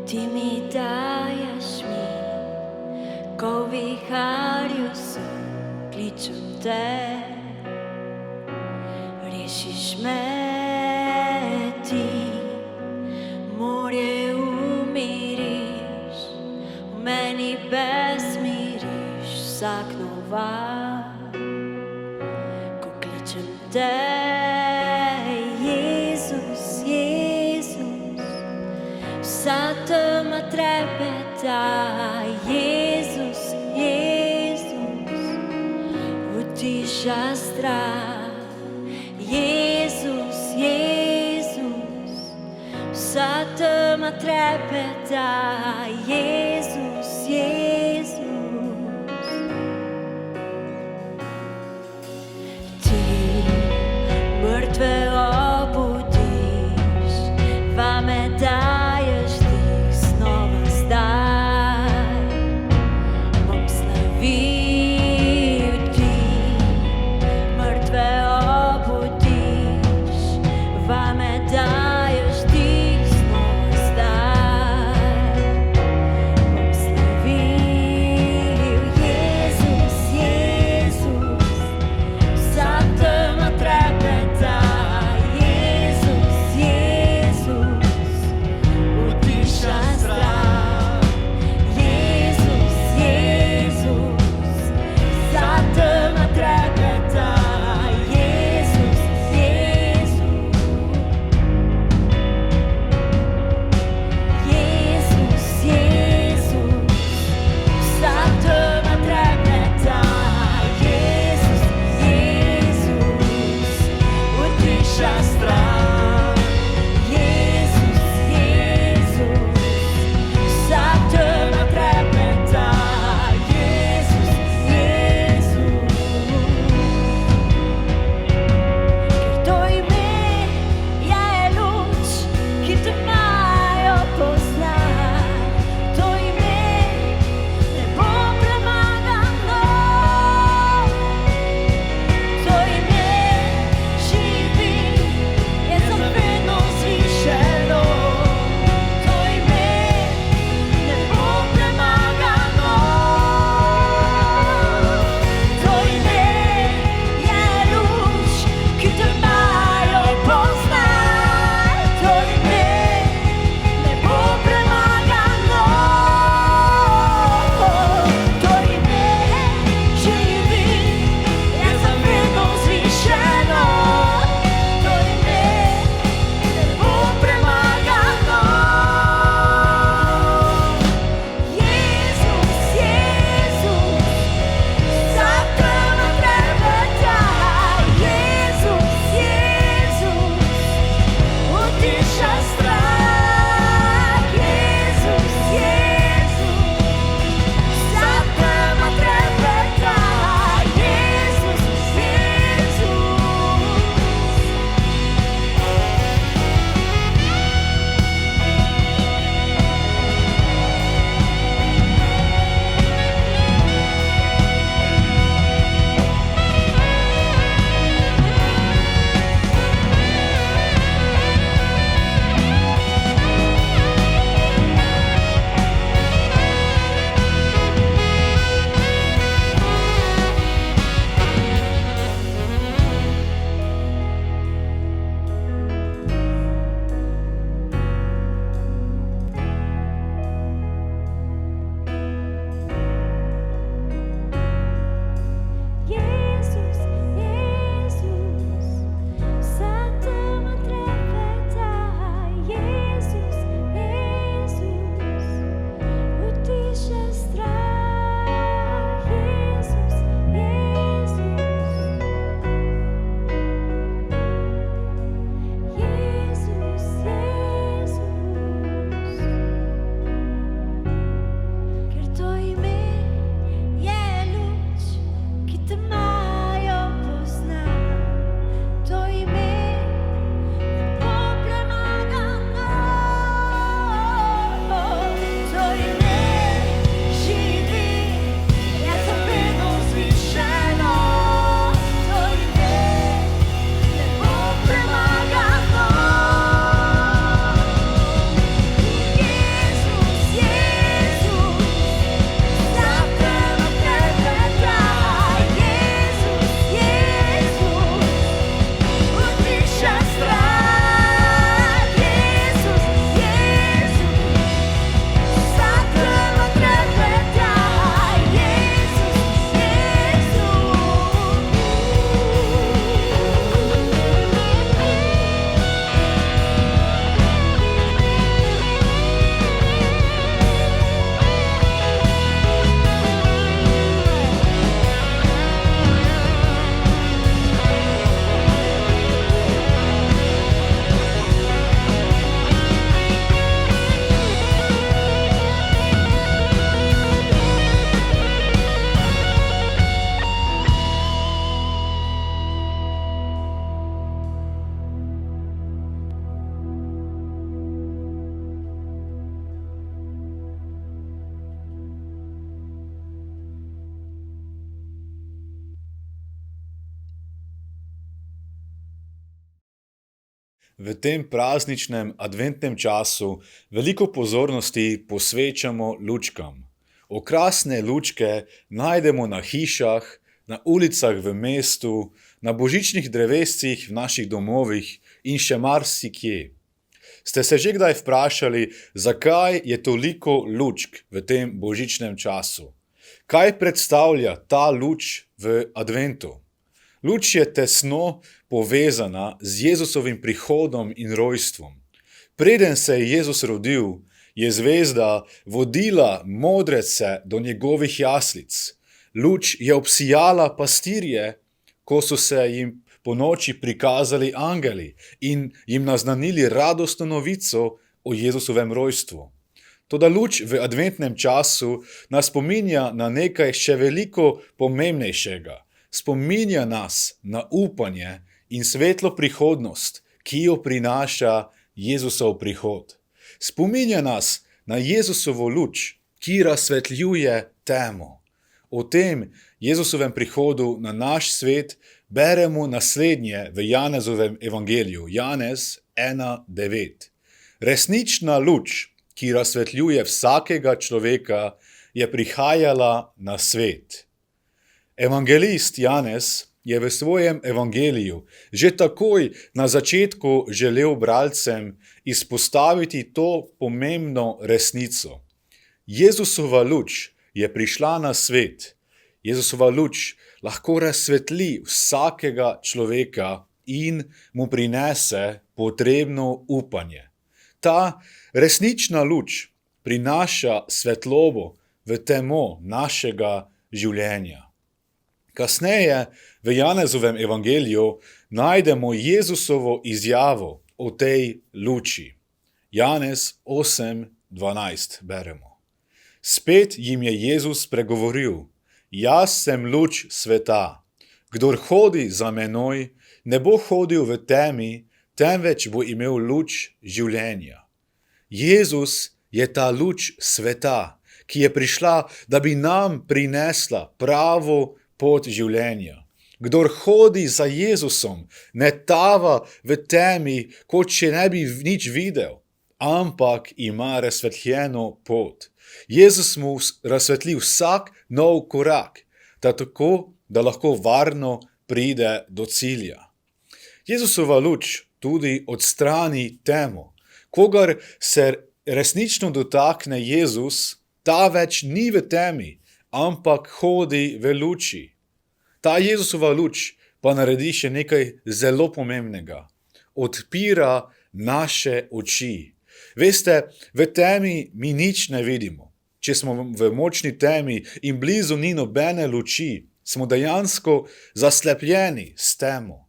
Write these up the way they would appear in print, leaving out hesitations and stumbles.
Ti mi daješ mi, ko v viharju sem, kličem te. Rešiš me ti, morje umiriš, v meni besmiriš vsak nova, ko kličem te. Jezus, Jezus, vsa tema trepeta. Jezus, Jezus, utiša strah. Jezus, Jezus, vsa tema trepeta. Jezus, Jezus, ti mrtve obudiš, vame daješ dih znova zdaj. Bom slavil ti, mrtve obudiš, vame daješ dih znova zdaj. Bom slavil V tem prazničnem adventnem času veliko pozornosti posvečamo lučkam. Okrasne lučke najdemo na hišah, na ulicah v mestu, na božičnih drevescih v naših domovih in še marsikje. Ste se že kdaj vprašali, zakaj je toliko lučk v tem božičnem času? Kaj predstavlja ta luč v adventu? Luč je tesno povezana z Jezusovim prihodom in rojstvom. Preden se je Jezus rodil, je zvezda vodila modrece do njegovih jaslic. Luč je obsijala pastirje, ko so se jim ponoči prikazali angeli in jim naznanili radostno novico o Jezusovem rojstvu. Toda luč v adventnem času nas spominja na nekaj še veliko pomembnejšega. Spominja nas na upanje in svetlo prihodnost, ki jo prinaša Jezusov prihod. Spominja nas na Jezusovo luč, ki razsvetljuje temo. O tem Jezusovem prihodu na naš svet beremo naslednje v Janezovem evangeliju, Janez 1:9. Resnična luč, ki razsvetljuje vsakega človeka, je prihajala na svet. Evangelist Janez je v svojem evangeliju že takoj na začetku želel bralcem izpostaviti to pomembno resnico. Jezusova luč je prišla na svet. Jezusova luč lahko razsvetli vsakega človeka in mu prinese potrebno upanje. Ta resnična luč prinaša svetlobo v temo našega življenja. Kasneje v Janezovem evangeliju najdemo Jezusovo izjavo o tej luči. Janez 8:12 beremo. Spet jim je Jezus pregovoril: Jaz sem luč sveta. Kdor hodi za menoj, ne bo hodil v temi, temveč bo imel luč življenja. Jezus je ta luč sveta, ki je prišla, da bi nam prinesla pravo pot življenja. Kdor hodi za Jezusom, ne tava v temi, kot če ne bi nič videl, ampak ima razsvetljeno pot. Jezus mu razsvetli vsak nov korak, tako da lahko varno pride do cilja. Jezusova luč tudi odstrani temo. Kogar se resnično dotakne Jezus, ta več ni v temi, ampak hodi v luči. Ta Jezusova luč pa naredi še nekaj zelo pomembnega. Odpira naše oči. Veste, v temi mi nič ne vidimo. Če smo v močni temi in blizu ni nobene luči, smo dejansko zaslepljeni s temo.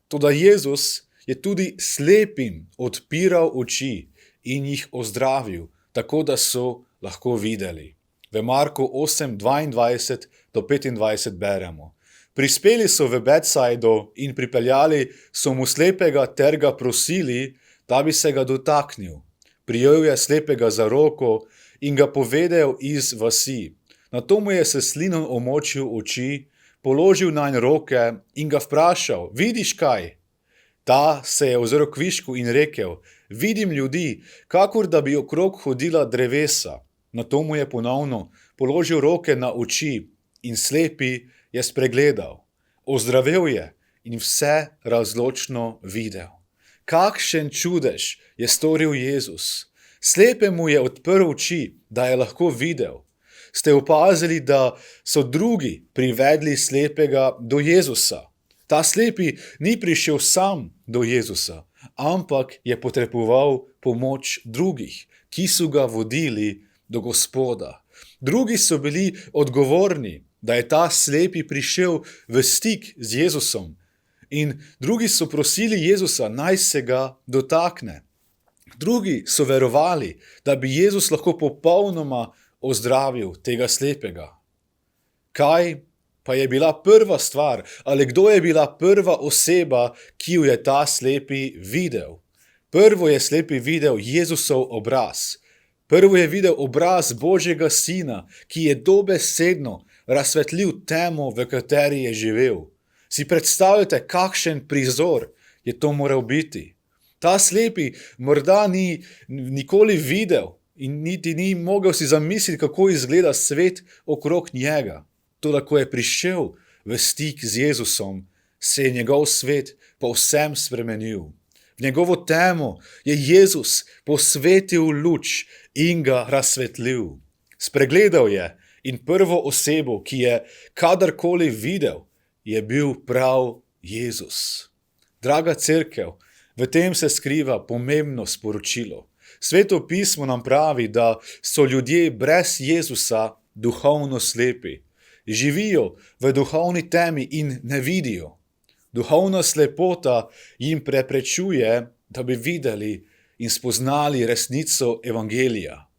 Toda Jezus je tudi slepim odpiral oči in jih ozdravil, tako da so lahko videli. V Marku 8:22-25 beremo. Prispeli so v Betsajdo in pripeljali so mu slepega ter ga prosili, da bi se ga dotaknil. Prijel je slepega za roko in ga povedal iz vasi. Nato mu je s slinom omočil oči, položil nanj roke in ga vprašal: Vidiš kaj? Ta se je ozrl kvišku in rekel: Vidim ljudi, kakor da bi okrog hodila drevesa. Nato mu je ponovno položil roke na oči in slepi je spregledal. Ozdravel je in vse razločno videl. Kakšen čudež je storil Jezus. Slepemu je odprl oči, da je lahko videl. Ste opazili, da so drugi privedli slepega do Jezusa? Ta slepi ni prišel sam do Jezusa, ampak je potreboval pomoč drugih, ki so ga vodili do Gospoda. Drugi so bili odgovorni, da je ta slepi prišel v stik z Jezusom, in drugi so prosili Jezusa, naj se ga dotakne. Drugi so verovali, da bi Jezus lahko popolnoma ozdravil tega slepega. Kaj pa je bila prva stvar, ali kdo je bila prva oseba, ki jo je ta slepi videl? Prvo je slepi videl Jezusov obraz. Prvo je videl obraz Božjega Sina, ki je dobesedno razsvetlil temo, v kateri je živel. Si predstavljate, kakšen prizor je to moral biti? Ta slepi morda ni nikoli videl in niti ni mogel si zamisliti, kako izgleda svet okrog njega. Toda ko je prišel v stik z Jezusom, se je njegov svet povsem spremenil. V njegovo temo je Jezus posvetil luč in ga razsvetlil. Spregledal je in prvo osebo, ki je kadarkoli videl, je bil prav Jezus. Draga cerkev, v tem se skriva pomembno sporočilo. Sveto pismo nam pravi, da so ljudje brez Jezusa duhovno slepi. Živijo v duhovni temi in ne vidijo. Duhovna slepota jim preprečuje, da bi videli in spoznali resnico evangelija.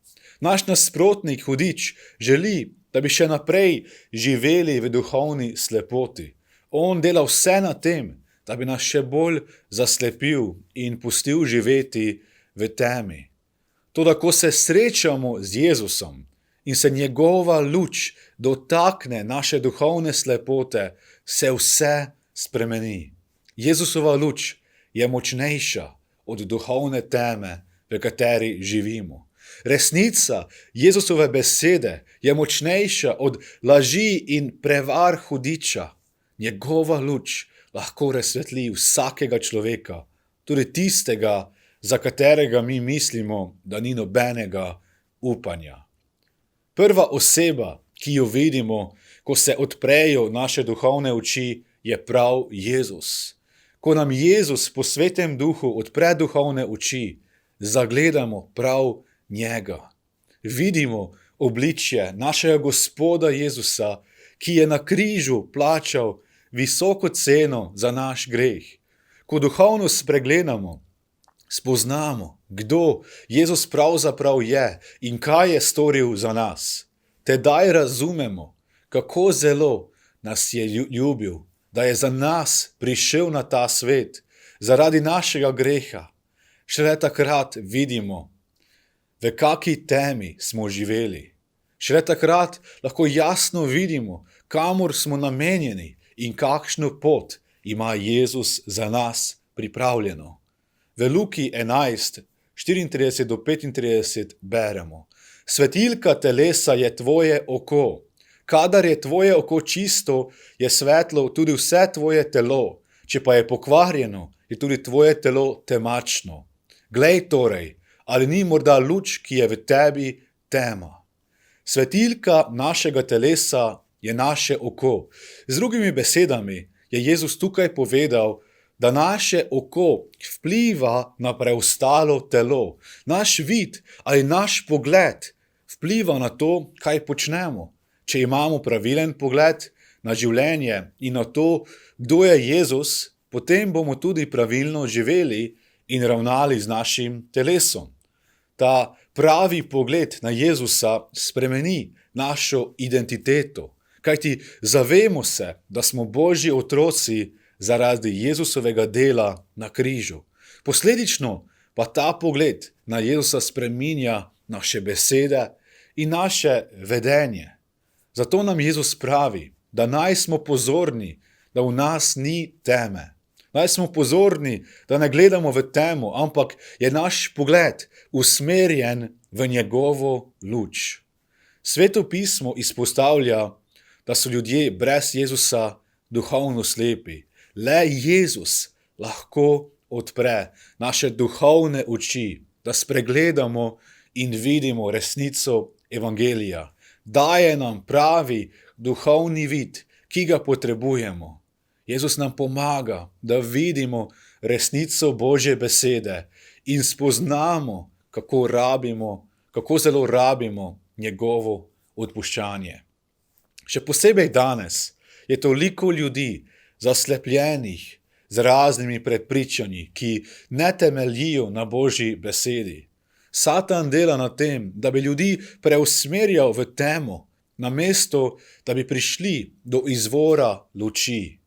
Naš nasprotnik, hudič, želi, da bi še naprej živeli v duhovni slepoti. On dela vse na tem, da bi nas še bolj zaslepil in pustil živeti v temi. Toda ko se srečamo z Jezusom in se njegova luč dotakne naše duhovne slepote, se vse spremeni. Jezusova luč je močnejša od duhovne teme, v kateri živimo. Resnica Jezusove besede je močnejša od laži in prevar hudiča. Njegova luč lahko razsvetli vsakega človeka, tudi tistega, za katerega mi mislimo, da ni nobenega upanja. Prva oseba, ki jo vidimo, ko se odprejo naše duhovne oči, je prav Jezus. Ko nam Jezus po Svetem Duhu odpre duhovne oči, zagledamo prav njega. Vidimo obličje našega Gospoda Jezusa, ki je na križu plačal visoko ceno za naš greh. Ko duhovno spregledamo, spoznamo, kdo Jezus pravzaprav je in kaj je storil za nas. Tedaj razumemo, kako zelo nas je ljubil, da je za nas prišel na ta svet zaradi našega greha. Šele takrat vidimo, v kaki temi smo živeli. Šele takrat lahko jasno vidimo, kamor smo namenjeni in kakšno pot ima Jezus za nas pripravljeno. V Luki 11, 34 do 35 beremo: Svetilka telesa je tvoje oko. Kadar je tvoje oko čisto, je svetlo tudi vse tvoje telo. Če pa je pokvarjeno, je tudi tvoje telo temačno. Glej torej, ali ni morda luč, ki je v tebi, tema. Svetilka našega telesa je naše oko. Z drugimi besedami je Jezus tukaj povedal, da naše oko vpliva na preostalo telo. Naš vid ali naš pogled vpliva na to, kaj počnemo. Če imamo pravilen pogled na življenje in na to, kdo je Jezus, potem bomo tudi pravilno živeli in ravnali z našim telesom. Ta pravi pogled na Jezusa spremeni našo identiteto, kajti zavemo se, da smo Božji otroci zaradi Jezusovega dela na križu. Posledično pa ta pogled na Jezusa spreminja naše besede in naše vedenje. Zato nam Jezus pravi, da naj smo pozorni, da v nas ni teme. Naj smo pozorni, da ne gledamo v temo, ampak je naš pogled usmerjen v njegovo luč. Sveto pismo izpostavlja, da so ljudje brez Jezusa duhovno slepi. Le Jezus lahko odpre naše duhovne oči, da spregledamo in vidimo resnico evangelija. Daje nam pravi duhovni vid, ki ga potrebujemo. Jezus nam pomaga, da vidimo resnico Božje besede in spoznamo, kako zelo rabimo njegovo odpuščanje. Še posebej danes je toliko ljudi zaslepljenih z raznimi prepričanji, ki ne temeljijo na Božji besedi. Satan dela na tem, da bi ljudi preusmerjal v temo, namesto da bi prišli do izvora luči.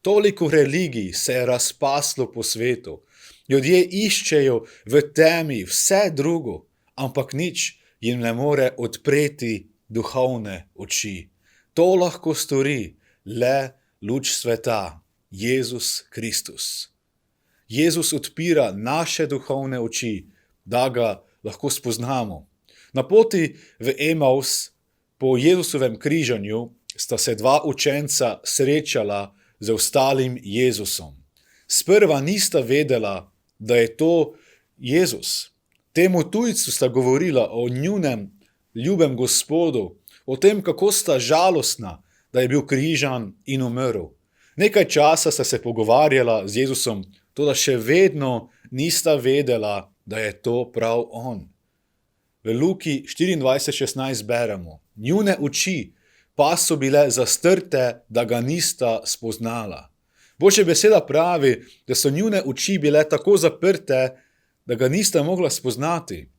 Toliko religij se je razpaslo po svetu. Ljudje iščejo v temi vse drugo, ampak nič jim ne more odpreti duhovne oči. To lahko stori le luč sveta, Jezus Kristus. Jezus odpira naše duhovne oči, da ga lahko spoznamo. Na poti v Emaus po Jezusovem križanju sta se dva učenca srečala z ostalim Jezusom. Sprva nista vedela, da je to Jezus. Temu tujcu sta govorila o njunem ljubem Gospodu, o tem, kako sta žalostna, da je bil križan in umrl. Nekaj časa sta se pogovarjala z Jezusom, toda še vedno nista vedela, da je to prav on. V Luki 24:16 beremo: njune oči pa so bile zastrte, da ga nista spoznala. Božja beseda pravi, da so njune oči bile tako zaprte, da ga nista mogla spoznati.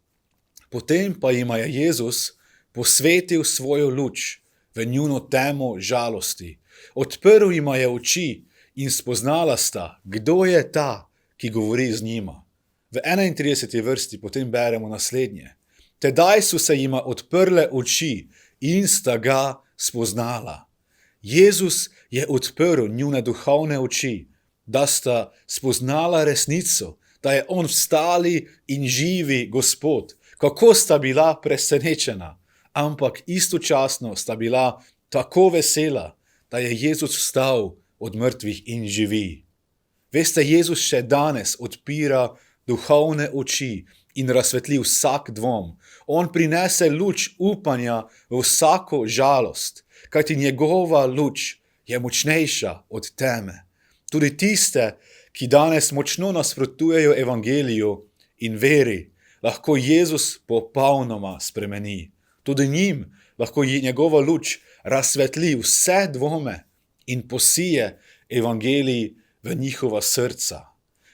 Potem pa jima je Jezus posvetil svojo luč v njuno temo žalosti. Odprl jima je oči in spoznala sta, kdo je ta, ki govori z njima. V 31. vrsti potem beremo naslednje: tedaj so se jima odprle oči in sta ga spoznala. Jezus je odprl njune duhovne oči, da sta spoznala resnico, da je on vstali in živi Gospod. Kako sta bila presenečena, ampak istočasno sta bila tako vesela, da je Jezus vstal od mrtvih in živi. Veste, Jezus še danes odpira duhovne oči in razsvetli vsak dvom. On prinese luč upanja v vsako žalost, kajti njegova luč je močnejša od teme. Tudi tiste, ki danes močno nasprotujejo evangeliju in veri, lahko Jezus popolnoma spremeni. Tudi njim lahko njegova luč razsvetli vse dvome in posije evangelij v njihova srca.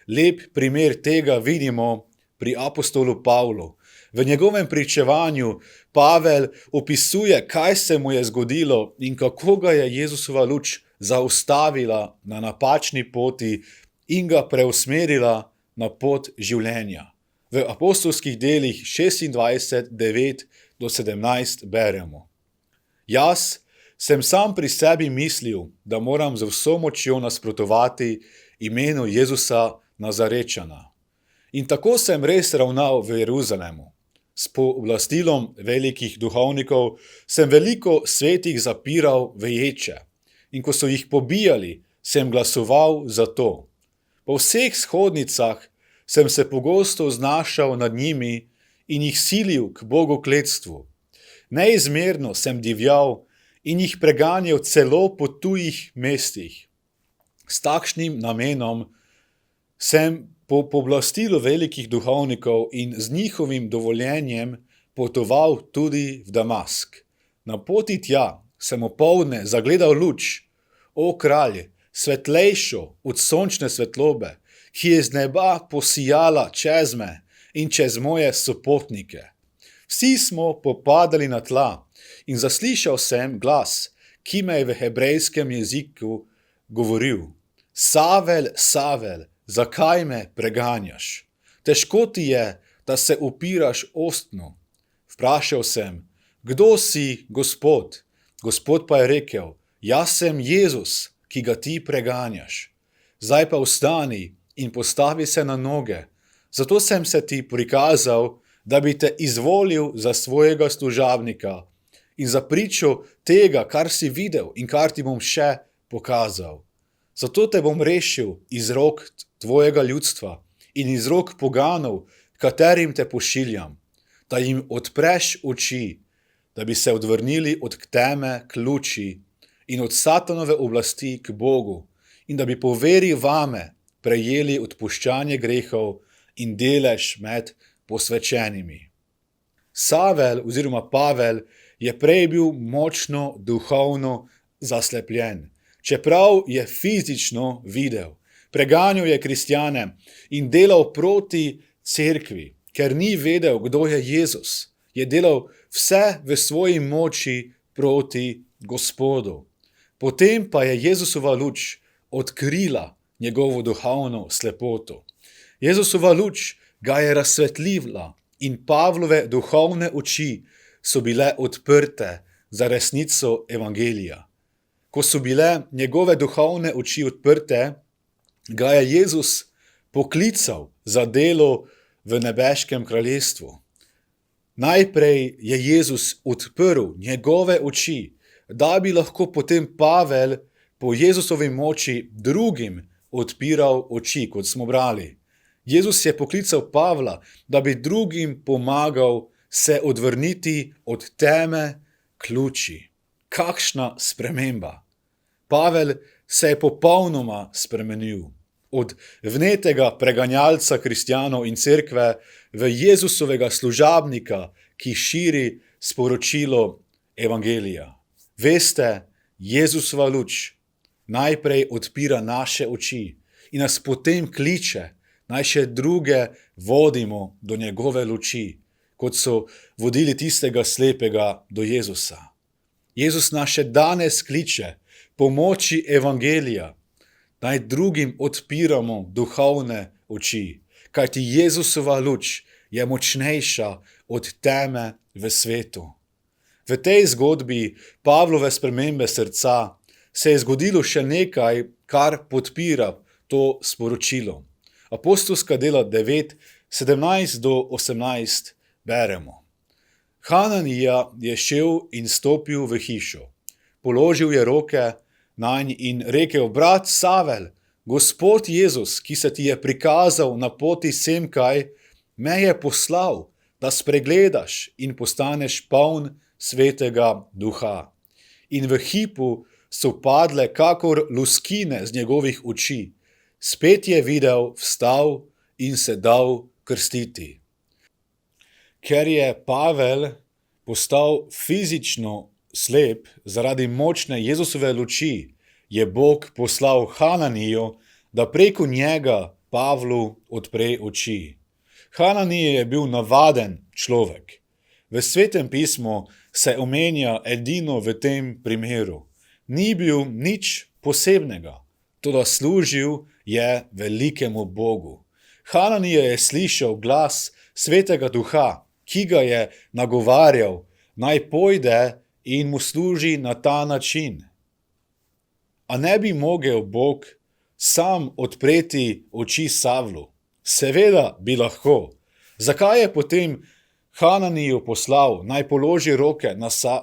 Lep primer tega vidimo pri apostolu Pavlu. V njegovem pričevanju Pavel opisuje, kaj se mu je zgodilo in kako ga je Jezusova luč zaustavila na napačni poti in ga preusmerila na pot življenja. V apostolskih delih 26, 9 do 17 beremo: jaz sem sam pri sebi mislil, da moram z vso močjo nasprotovati imenu Jezusa Nazarečana. In tako sem res ravnal v Jeruzalemu. S pooblastilom velikih duhovnikov sem veliko svetih zapiral v ječe. In ko so jih pobijali, sem glasoval za to. Po vseh shodnicah sem se pogosto znašal nad njimi in jih silil k bogokletstvu. Neizmerno sem divjal in jih preganjal celo po tujih mestih. S takšnim namenom sem po pooblastilu velikih duhovnikov in z njihovim dovoljenjem potoval tudi v Damask. Na poti tja sem opoldne zagledal luč, o kralj, svetlejšo od sončne svetlobe, ki je z neba posijala čez me in čez moje sopotnike. Vsi smo popadali na tla in zaslišal sem glas, ki me je v hebrejskem jeziku govoril: Savel, Savel, zakaj me preganjaš? Težko ti je, da se upiraš ostno. Vprašal sem: kdo si, Gospod? Gospod pa je rekel: jaz sem Jezus, ki ga ti preganjaš. Zdaj pa vstani in postavi se na noge. Zato sem se ti prikazal, da bi te izvolil za svojega služabnika in za pričo tega, kar si videl in kar ti bom še pokazal. Zato te bom rešil iz rok tvojega ljudstva in iz rok poganov, katerim te pošiljam, da jim odpreš oči, da bi se odvrnili od teme k luči in od satanove oblasti k Bogu in da bi po veri vame prejeli odpuščanje grehov in delež med posvečenimi. Savel oziroma Pavel je prej bil močno duhovno zaslepljen, čeprav je fizično videl. Preganjal je kristjane in delal proti cerkvi, ker ni vedel, kdo je Jezus. Je delal vse v svoji moči proti Gospodu. Potem pa je Jezusova luč odkrila njegovo duhovno slepoto. Jezusova luč ga je razsvetlila in Pavlove duhovne oči so bile odprte za resnico evangelija. Ko so bile njegove duhovne oči odprte, ga je Jezus poklical za delo v nebeškem kraljestvu. Najprej je Jezus odprl njegove oči, da bi lahko potem Pavel po Jezusovi moči drugim odpiral oči, kot smo brali. Jezus je poklical Pavla, da bi drugim pomagal se odvrniti od teme k luči. Kakšna sprememba! Pavel se je popolnoma spremenil. Od vnetega preganjalca kristjanov in cerkve v Jezusovega služabnika, ki širi sporočilo evangelija. Veste, Jezusova luč najprej odpira naše oči in nas potem kliče, naj še druge vodimo do njegove luči, kot so vodili tistega slepega do Jezusa. Jezus nas še danes kliče po moči evangelija, naj drugim odpiramo duhovne oči, kajti Jezusova luč je močnejša od teme v svetu. V tej zgodbi Pavlove spremembe srca se je zgodilo še nekaj, kar podpira to sporočilo. Apostolska dela 9, 17 do 18 beremo. Hananija je šel in stopil v hišo. Položil je roke nanj in rekel: brat Savel, Gospod Jezus, ki se ti je prikazal na poti semkaj, me je poslal, da spregledaš in postaneš poln Svetega Duha. In v hipu so padle kakor luskine z njegovih oči. Spet je videl, vstal in se dal krstiti. Ker je Pavel postal fizično slep zaradi močne Jezusove luči, je Bog poslal Hananijo, da preko njega Pavlu odpre oči. Hananije je bil navaden človek. V Svetem pismu se omenja edino v tem primeru. Ni bil nič posebnega, toda služil je velikemu Bogu. Hananije je slišal glas Svetega Duha, ki ga je nagovarjal, naj pojde in mu služi na ta način. A ne bi mogel Bog sam odpreti oči Savlu? Seveda bi lahko. Zakaj je potem Hananiju poslal, naj položi roke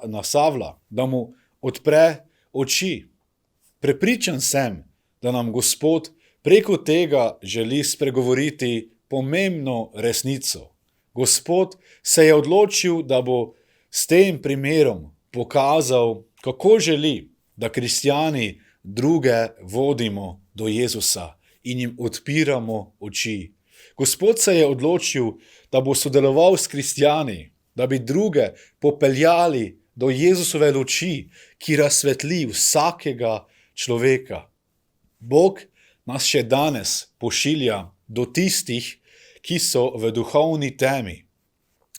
na Savla, da mu odpre oči? Prepričan sem, da nam Gospod preko tega želi spregovoriti pomembno resnico. Gospod se je odločil, da bo s tem primerom pokazal, kako želi, da kristjani druge vodimo do Jezusa in jim odpiramo oči. Gospod se je odločil, da bo sodeloval s kristjani, da bi druge popeljali do Jezusove luči, ki razsvetli vsakega človeka. Bog nas še danes pošilja do tistih, ki so v duhovni temi,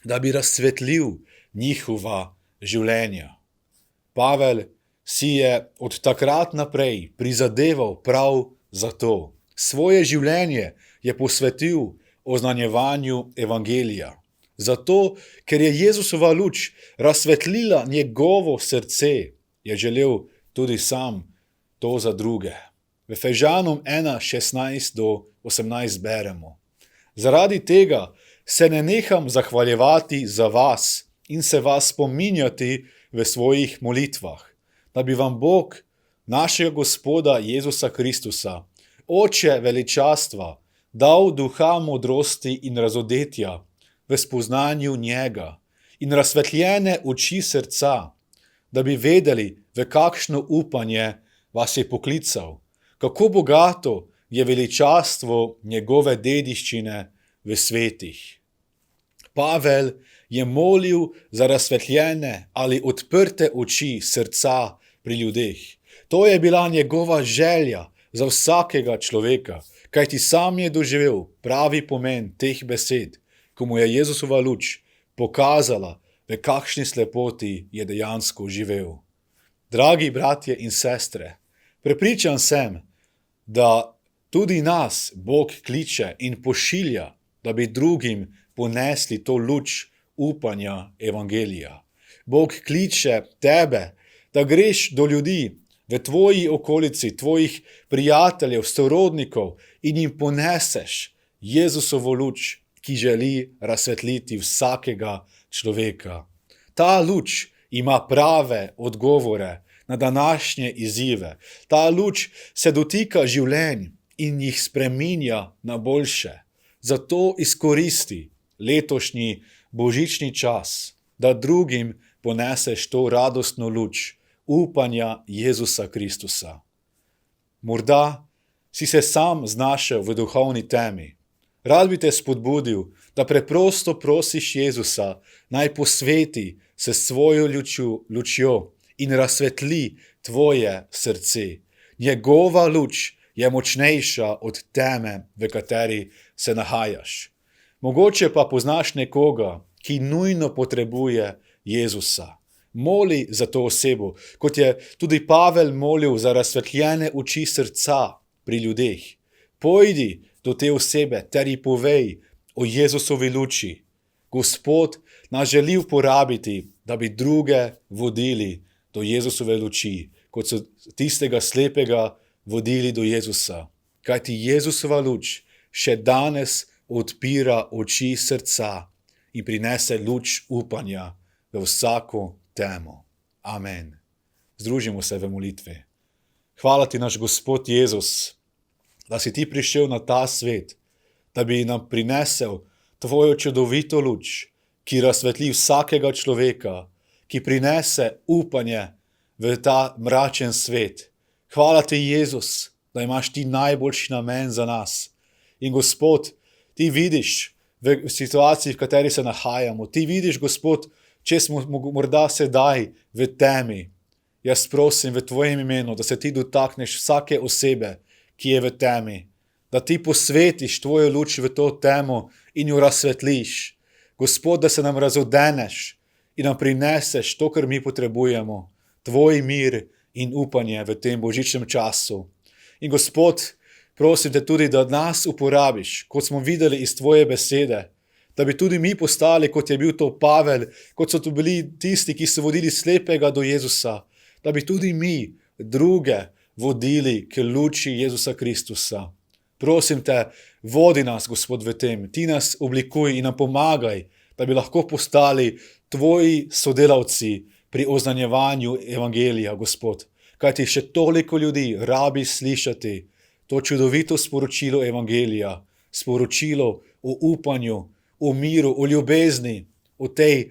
da bi razsvetlil njihova življenja. Pavel si je od takrat naprej prizadeval prav za to. Svoje življenje je posvetil oznanjevanju evangelija. Zato, ker je Jezusova luč razsvetlila njegovo srce, je želel tudi sam to za druge. V Efežanom 1:16 do 18 beremo: zaradi tega se ne neham zahvaljevati za vas in se vas spominjati v svojih molitvah, da bi vam Bog, našega Gospoda Jezusa Kristusa, Oče veličastva, dal duha modrosti in razodetja v spoznanju njega in razsvetljene oči srca, da bi vedeli, v kakšno upanje vas je poklical, kako bogato je veličastvo njegove dediščine v svetih. Pavel je molil za razsvetljene ali odprte oči srca pri ljudeh. To je bila njegova želja za vsakega človeka, kajti sam je doživel pravi pomen teh besed, ko mu je Jezusova luč pokazala, v kakšni slepoti je dejansko živel. Dragi bratje in sestre, prepričan sem, da tudi nas Bog kliče in pošilja, da bi drugim ponesli to luč upanja evangelija. Bog kliče tebe, da greš do ljudi v tvoji okolici, tvojih prijateljev, sorodnikov in jim poneseš Jezusovo luč, ki želi razsvetliti vsakega človeka. Ta luč ima prave odgovore na današnje izzive. Ta luč se dotika življenj in jih spreminja na boljše. Zato izkoristi letošnji božični čas, da drugim poneseš to radostno luč upanja Jezusa Kristusa. Morda si se sam znašel v duhovni temi. Rad bi te spodbudil, da preprosto prosiš Jezusa, naj posveti se svojo lučjo in razsvetli tvoje srce. Njegova luč je močnejša od teme, v kateri se nahajaš. Mogoče pa poznaš nekoga, ki nujno potrebuje Jezusa. Moli za to osebo, kot je tudi Pavel molil za razsvetljene oči srca pri ljudeh. Pojdi do te osebe ter ji povej o Jezusovi luči. Gospod nas želi uporabiti, da bi druge vodili do Jezusove luči, kot so tistega slepega vodili do Jezusa. Kajti Jezusova luč še danes odpira oči srca in prinese luč upanja v vsako temo. Amen. Združimo se v molitvi. Hvala ti, naš Gospod Jezus, da si ti prišel na ta svet, da bi nam prinesel tvojo čudovito luč, ki razsvetli vsakega človeka, ki prinese upanje v ta mračen svet. Hvala ti, Jezus, da imaš ti najboljši namen za nas. In Gospod, ti vidiš v situaciji, v kateri se nahajamo. Ti vidiš, Gospod, če smo morda sedaj v temi. Jaz prosim v tvojem imenu, da se ti dotakneš vsake osebe, ki je v temi. Da ti posvetiš tvojo luč v to temo in jo razsvetliš. Gospod, da se nam razodeneš in nam prineseš to, kar mi potrebujemo. Tvoj mir in upanje v tem božičnem času. In Gospod, prosim te tudi, da nas uporabiš, kot smo videli iz tvoje besede, da bi tudi mi postali, kot je bil to Pavel, kot so to bili tisti, ki so vodili slepega do Jezusa, da bi tudi mi druge vodili k luči Jezusa Kristusa. Prosim te, vodi nas, Gospod, v tem, ti nas oblikuj in nam pomagaj, da bi lahko postali tvoji sodelavci pri oznanjevanju evangelija, Gospod. Kajti še toliko ljudi rabi slišati to čudovito sporočilo evangelija, sporočilo o upanju, o miru, o ljubezni, o tej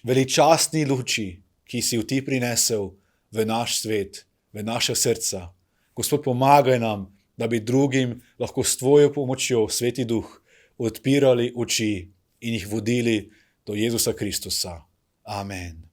veličastni luči, ki si jo ti prinesel v naš svet, v naša srca. Gospod, pomagaj nam, da bi drugim lahko s tvojo pomočjo, Sveti Duh, odpirali oči in jih vodili do Jezusa Kristusa. Amen.